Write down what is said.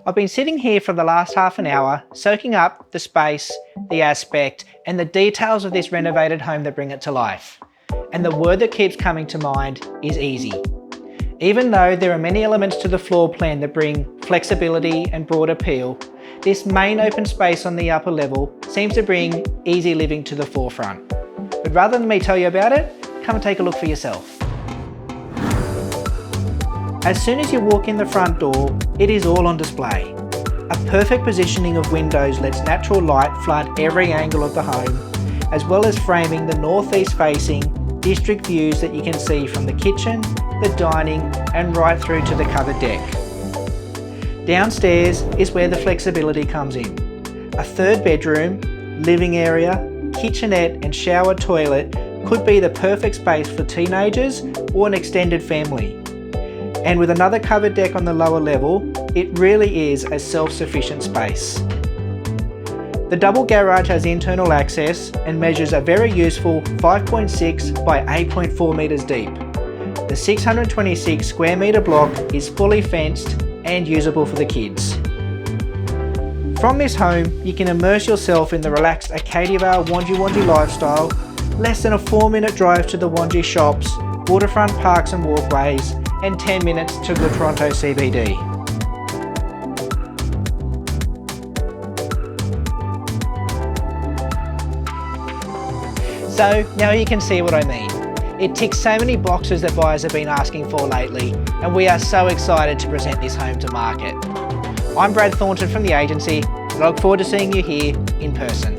I've been sitting here for the last half an hour, soaking up the space, the aspect, and the details of this renovated home that bring it to life. And the word that keeps coming to mind is easy. Even though there are many elements to the floor plan that bring flexibility and broad appeal, this main open space on the upper level seems to bring easy living to the forefront. But rather than me tell you about it, come and take a look for yourself. As soon as you walk in the front door, it is all on display. A perfect positioning of windows lets natural light flood every angle of the home, as well as framing the northeast facing district views that you can see from the kitchen, the dining, and right through to the covered deck. Downstairs is where the flexibility comes in. A third bedroom, living area, kitchenette and shower toilet could be the perfect space for teenagers or an extended family. And with another covered deck on the lower level, it really is a self-sufficient space. The double garage has internal access and measures a very useful 5.6 by 8.4 metres deep. The 626 square metre block is fully fenced and usable for the kids. From this home, you can immerse yourself in the relaxed Arcadia Vale Wangi lifestyle, less than a 4-minute drive to the Wangi shops, waterfront parks and walkways, and 10 minutes to the Toronto CBD. So now you can see what I mean. It ticks so many boxes that buyers have been asking for lately, and we are so excited to present this home to market. I'm Brad Thornton from the agency, and I look forward to seeing you here in person.